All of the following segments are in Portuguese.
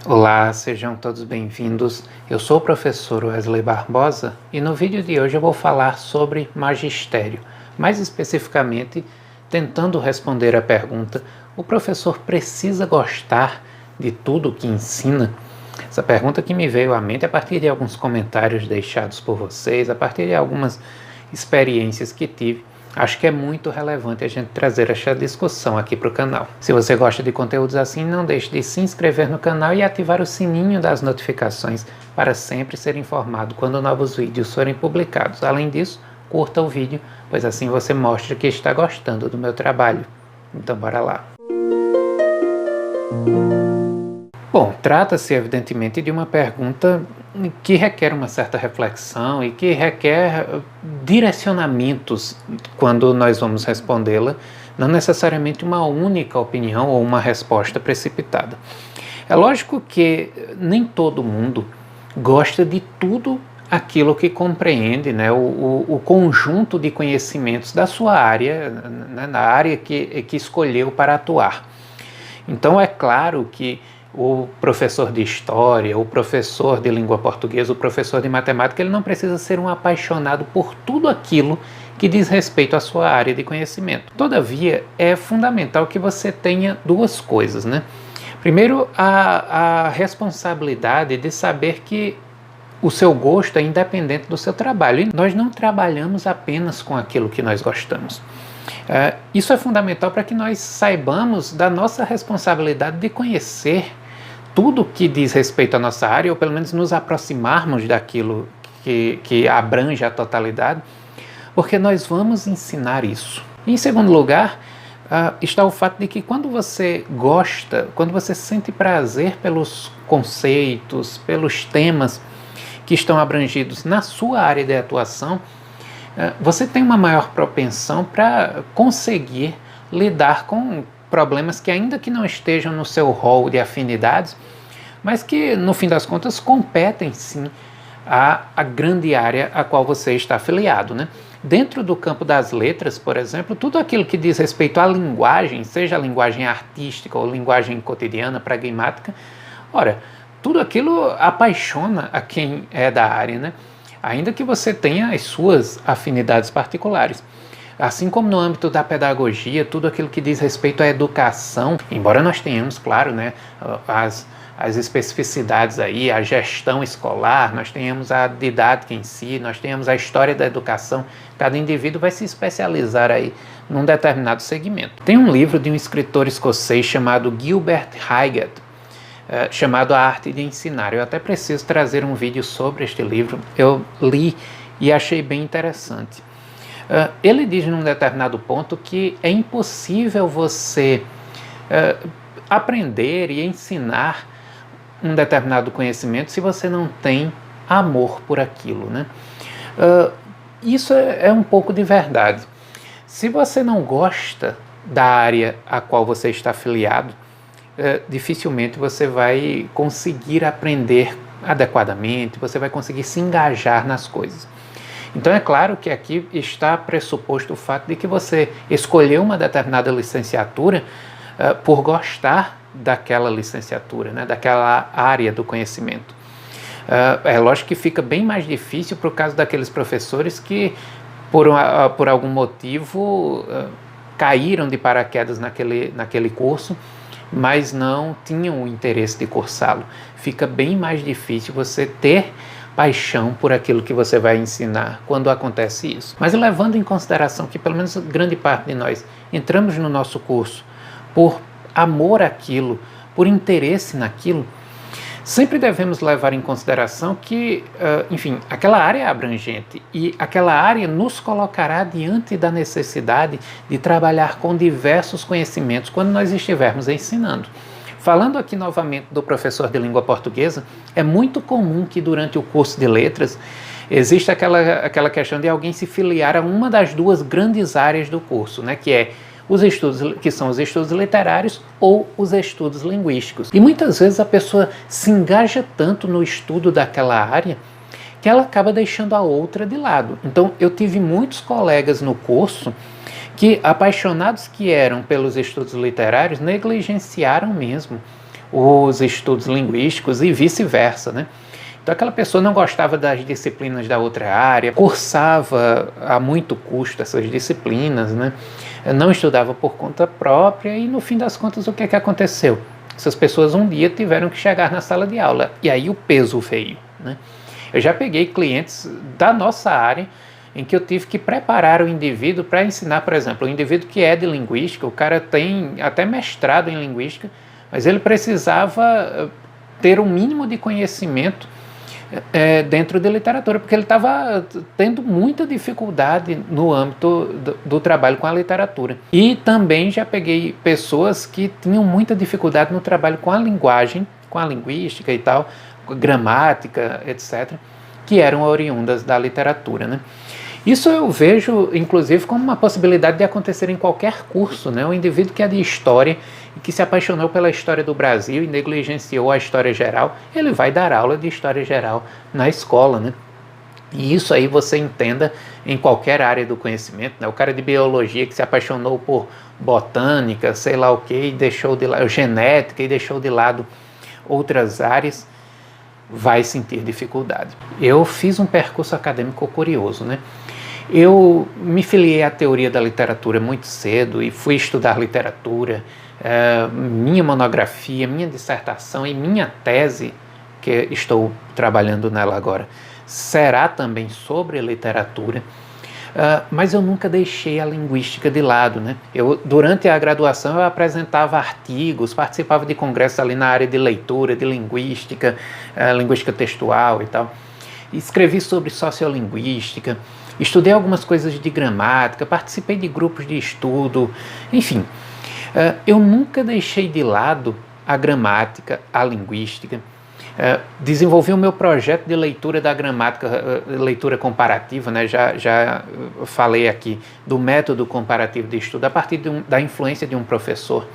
Olá, sejam todos bem-vindos. Eu sou o professor Wesley Barbosa e no vídeo de hoje eu vou falar sobre magistério. Mais especificamente, tentando responder a pergunta: o professor precisa gostar de tudo que ensina? Essa pergunta que me veio à mente a partir de alguns comentários deixados por vocês, a partir de algumas experiências que tive. Acho que é muito relevante a gente trazer essa discussão aqui para o canal. Se você gosta de conteúdos assim, não deixe de se inscrever no canal e ativar o sininho das notificações para sempre ser informado quando novos vídeos forem publicados. Além disso, curta o vídeo, pois assim você mostra que está gostando do meu trabalho. Então bora lá. Bom, trata-se evidentemente de uma pergunta que requer uma certa reflexão e que requer direcionamentos quando nós vamos respondê-la, não necessariamente uma única opinião ou uma resposta precipitada. É lógico que nem todo mundo gosta de tudo aquilo que compreende, né, o conjunto de conhecimentos da sua área, né, na área que escolheu para atuar. Então é claro que o professor de história, o professor de língua portuguesa, o professor de matemática, ele não precisa ser um apaixonado por tudo aquilo que diz respeito à sua área de conhecimento. Todavia, é fundamental que você tenha duas coisas, né? Primeiro, a responsabilidade de saber que o seu gosto é independente do seu trabalho. E nós não trabalhamos apenas com aquilo que nós gostamos. Isso é fundamental para que nós saibamos da nossa responsabilidade de conhecer tudo que diz respeito à nossa área, ou pelo menos nos aproximarmos daquilo que abrange a totalidade, porque nós vamos ensinar isso. E, em segundo lugar, está o fato de que quando você gosta, quando você sente prazer pelos conceitos, pelos temas que estão abrangidos na sua área de atuação, você tem uma maior propensão para conseguir lidar com problemas que, ainda que não estejam no seu rol de afinidades, mas que, no fim das contas, competem sim a grande área a qual você está afiliado, né? Dentro do campo das letras, por exemplo, tudo aquilo que diz respeito à linguagem, seja a linguagem artística ou linguagem cotidiana, pragmática, ora, tudo aquilo apaixona a quem é da área, né? Ainda que você tenha as suas afinidades particulares. Assim como no âmbito da pedagogia, tudo aquilo que diz respeito à educação, embora nós tenhamos, claro, né, as especificidades aí, a gestão escolar, nós tenhamos a didática em si, nós tenhamos a história da educação, cada indivíduo vai se especializar aí num determinado segmento. Tem um livro de um escritor escocês chamado Gilbert Highgate, chamado A Arte de Ensinar. Eu até preciso trazer um vídeo sobre este livro, eu li e achei bem interessante. Ele diz num determinado ponto que é impossível você aprender e ensinar um determinado conhecimento se você não tem amor por aquilo, né? Isso é um pouco de verdade. Se você não gosta da área a qual você está afiliado, dificilmente você vai conseguir aprender adequadamente, você vai conseguir se engajar nas coisas. Então é claro que aqui está pressuposto o fato de que você escolheu uma determinada licenciatura por gostar daquela licenciatura, né, daquela área do conhecimento. É lógico que fica bem mais difícil para o caso daqueles professores que, por algum motivo, caíram de paraquedas naquele curso, mas não tinham o interesse de cursá-lo. Fica bem mais difícil você ter paixão por aquilo que você vai ensinar quando acontece isso. Mas levando em consideração que pelo menos grande parte de nós entramos no nosso curso por amor àquilo, por interesse naquilo, sempre devemos levar em consideração que, enfim, aquela área é abrangente e aquela área nos colocará diante da necessidade de trabalhar com diversos conhecimentos quando nós estivermos ensinando. Falando aqui novamente do professor de língua portuguesa, é muito comum que durante o curso de letras exista aquela questão de alguém se filiar a uma das duas grandes áreas do curso, né, que são os estudos literários ou os estudos linguísticos. E muitas vezes a pessoa se engaja tanto no estudo daquela área que ela acaba deixando a outra de lado. Então eu tive muitos colegas no curso que, apaixonados que eram pelos estudos literários, negligenciaram mesmo os estudos linguísticos e vice-versa, né? Então aquela pessoa não gostava das disciplinas da outra área, cursava a muito custo essas disciplinas, né? Não estudava por conta própria e no fim das contas o que é que aconteceu? Essas pessoas um dia tiveram que chegar na sala de aula e aí o peso veio, né? Eu já peguei clientes da nossa área em que eu tive que preparar o indivíduo para ensinar, por exemplo, o indivíduo que é de linguística, o cara tem até mestrado em linguística, mas ele precisava ter um mínimo de conhecimento dentro de literatura, porque ele estava tendo muita dificuldade no âmbito do trabalho com a literatura. E também já peguei pessoas que tinham muita dificuldade no trabalho com a linguagem, com a linguística e tal, gramática, etc., que eram oriundas da literatura, né? Isso eu vejo, inclusive, como uma possibilidade de acontecer em qualquer curso, né? Um indivíduo que é de história e que se apaixonou pela história do Brasil e negligenciou a história geral, ele vai dar aula de história geral na escola, né? E isso aí você entenda em qualquer área do conhecimento, né? O cara de biologia que se apaixonou por botânica, sei lá o que, e deixou de lado, genética e deixou de lado outras áreas, vai sentir dificuldade. Eu fiz um percurso acadêmico curioso, né? Eu me filiei à teoria da literatura muito cedo e fui estudar literatura. Minha monografia, minha dissertação e minha tese, que estou trabalhando nela agora, será também sobre literatura. Mas eu nunca deixei a linguística de lado, né? Durante a graduação eu apresentava artigos, participava de congressos ali na área de leitura, de linguística, linguística textual e tal. Escrevi sobre sociolinguística, estudei algumas coisas de gramática, participei de grupos de estudo, enfim. Eu nunca deixei de lado a gramática, a linguística. Desenvolvi o meu projeto de leitura da gramática, leitura comparativa, né? Já falei aqui do método comparativo de estudo a partir da influência de um professor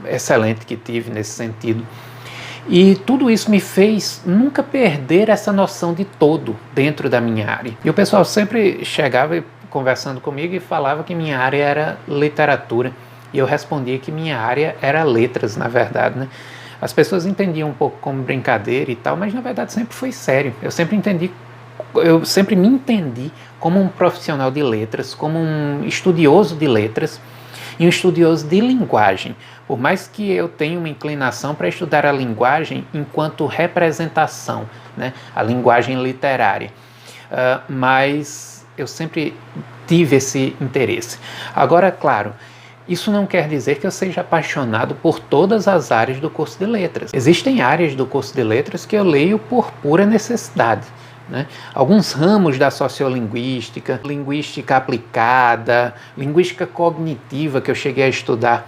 excelente que tive nesse sentido. E tudo isso me fez nunca perder essa noção de todo dentro da minha área. E o pessoal sempre chegava conversando comigo e falava que minha área era literatura. E eu respondia que minha área era letras, na verdade, né? As pessoas entendiam um pouco como brincadeira e tal, mas na verdade sempre foi sério. Eu sempre me entendi como um profissional de letras, como um estudioso de letras e um estudioso de linguagem. Por mais que eu tenha uma inclinação para estudar a linguagem enquanto representação, né? A linguagem literária, mas eu sempre tive esse interesse. Agora, claro, isso não quer dizer que eu seja apaixonado por todas as áreas do curso de letras. Existem áreas do curso de letras que eu leio por pura necessidade, né? Alguns ramos da sociolinguística, linguística aplicada, linguística cognitiva que eu cheguei a estudar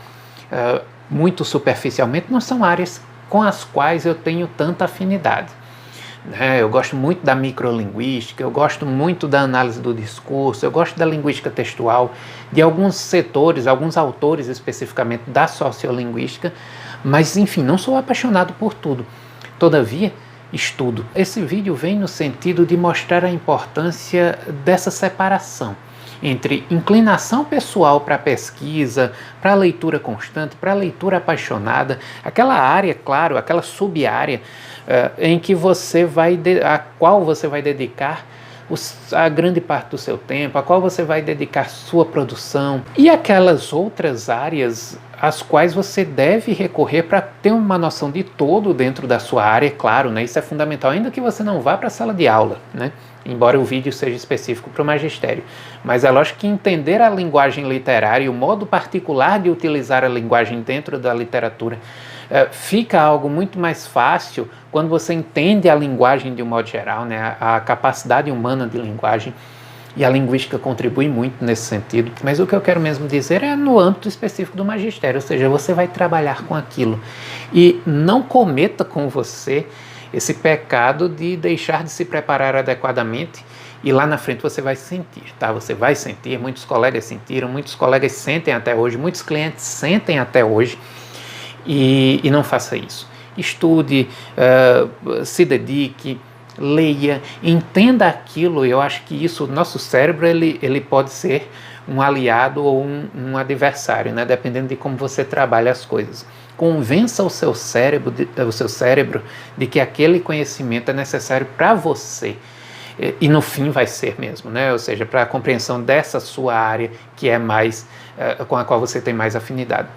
muito superficialmente, não são áreas com as quais eu tenho tanta afinidade. Eu gosto muito da microlinguística, eu gosto muito da análise do discurso, eu gosto da linguística textual, de alguns setores, alguns autores especificamente da sociolinguística, mas enfim, não sou apaixonado por tudo. Todavia, estudo. Esse vídeo vem no sentido de mostrar a importância dessa separação entre inclinação pessoal para a pesquisa, para a leitura constante, para a leitura apaixonada, aquela área, claro, aquela sub-área em que a qual você vai dedicar a grande parte do seu tempo, a qual você vai dedicar sua produção, e aquelas outras áreas às quais você deve recorrer para ter uma noção de todo dentro da sua área, claro, né? Isso é fundamental, ainda que você não vá para a sala de aula, né? Embora o vídeo seja específico para o magistério. Mas é lógico que entender a linguagem literária e o modo particular de utilizar a linguagem dentro da literatura fica algo muito mais fácil quando você entende a linguagem de um modo geral, né? A capacidade humana de linguagem, e a linguística contribui muito nesse sentido. Mas o que eu quero mesmo dizer é no âmbito específico do magistério, ou seja, você vai trabalhar com aquilo. E não cometa com você esse pecado de deixar de se preparar adequadamente e lá na frente você vai sentir, tá? Você vai sentir, muitos colegas sentiram, muitos colegas sentem até hoje, muitos clientes sentem até hoje, e não faça isso. Estude, se dedique, leia, entenda aquilo. Eu acho que isso, nosso cérebro, ele pode ser um aliado ou um adversário, né? Dependendo de como você trabalha as coisas. Convença o seu cérebro de que aquele conhecimento é necessário para você. E no fim vai ser mesmo, né? Ou seja, para a compreensão dessa sua área que é mais, com a qual você tem mais afinidade.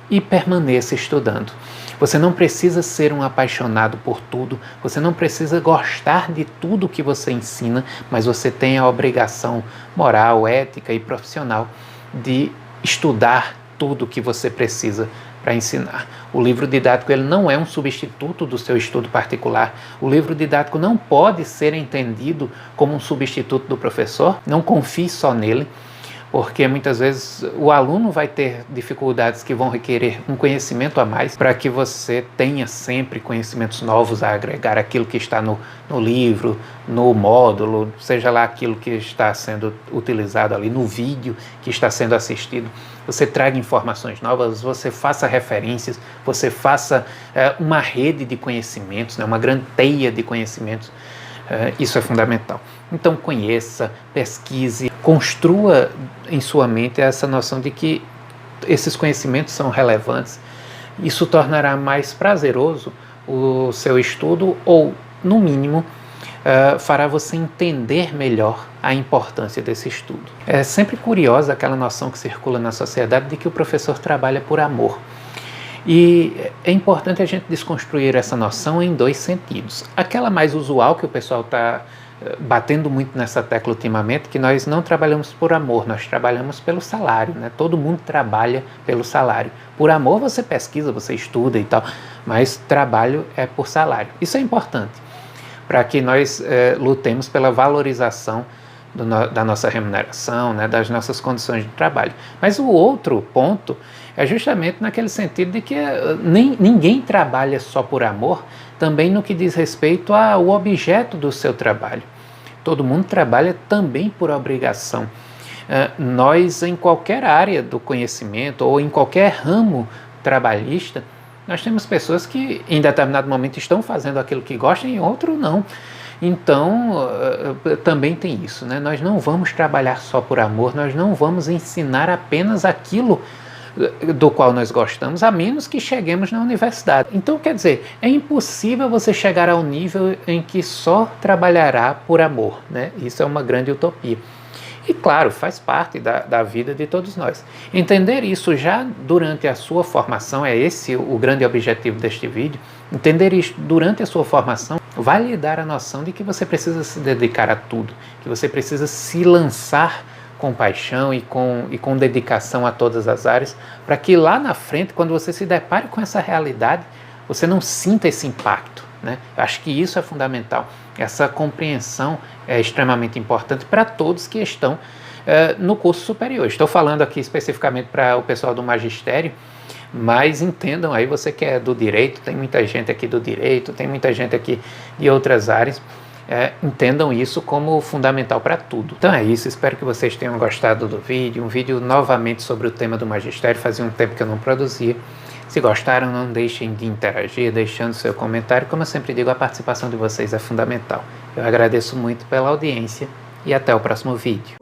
E permaneça estudando. Você não precisa ser um apaixonado por tudo, você não precisa gostar de tudo que você ensina, mas você tem a obrigação moral, ética e profissional de estudar tudo que você precisa para ensinar. O livro didático ele não é um substituto do seu estudo particular. O livro didático não pode ser entendido como um substituto do professor. Não confie só nele, porque muitas vezes o aluno vai ter dificuldades que vão requerer um conhecimento a mais para que você tenha sempre conhecimentos novos a agregar aquilo que está no livro, no módulo, seja lá aquilo que está sendo utilizado ali no vídeo que está sendo assistido. Você traga informações novas, você faça referências, você faça uma rede de conhecimentos, né, uma grande teia de conhecimentos. Isso é fundamental. Então conheça, pesquise, construa em sua mente essa noção de que esses conhecimentos são relevantes. Isso tornará mais prazeroso o seu estudo ou, no mínimo, fará você entender melhor a importância desse estudo. É sempre curiosa aquela noção que circula na sociedade de que o professor trabalha por amor. E é importante a gente desconstruir essa noção em dois sentidos. Aquela mais usual que o pessoal está batendo muito nessa tecla ultimamente, que nós não trabalhamos por amor, nós trabalhamos pelo salário, né? Todo mundo trabalha pelo salário. Por amor você pesquisa, você estuda e tal, mas trabalho é por salário. Isso é importante para que nós lutemos pela valorização da nossa remuneração, né, das nossas condições de trabalho. Mas o outro ponto é justamente naquele sentido de que ninguém trabalha só por amor, também no que diz respeito ao objeto do seu trabalho. Todo mundo trabalha também por obrigação. Nós, em qualquer área do conhecimento ou em qualquer ramo trabalhista, nós temos pessoas que em determinado momento estão fazendo aquilo que gostam e em outro não. Então, também tem isso, né? Nós não vamos trabalhar só por amor, nós não vamos ensinar apenas aquilo do qual nós gostamos, a menos que cheguemos na universidade. Então, quer dizer, é impossível você chegar ao nível em que só trabalhará por amor, né? Isso é uma grande utopia. E claro, faz parte da vida de todos nós. Entender isso já durante a sua formação, é esse o grande objetivo deste vídeo, entender isso durante a sua formação vai lhe dar a noção de que você precisa se dedicar a tudo, que você precisa se lançar com paixão e com dedicação a todas as áreas, para que lá na frente, quando você se depare com essa realidade, você não sinta esse impacto, né? Eu acho que isso é fundamental. Essa compreensão é extremamente importante para todos que estão no curso superior. Estou falando aqui especificamente para o pessoal do magistério, mas entendam aí, você que é do direito, tem muita gente aqui do direito, tem muita gente aqui de outras áreas, entendam isso como fundamental para tudo. Então é isso, espero que vocês tenham gostado do vídeo, um vídeo novamente sobre o tema do magistério, fazia um tempo que eu não produzia. Se gostaram, não deixem de interagir, deixando seu comentário. Como eu sempre digo, a participação de vocês é fundamental. Eu agradeço muito pela audiência e até o próximo vídeo.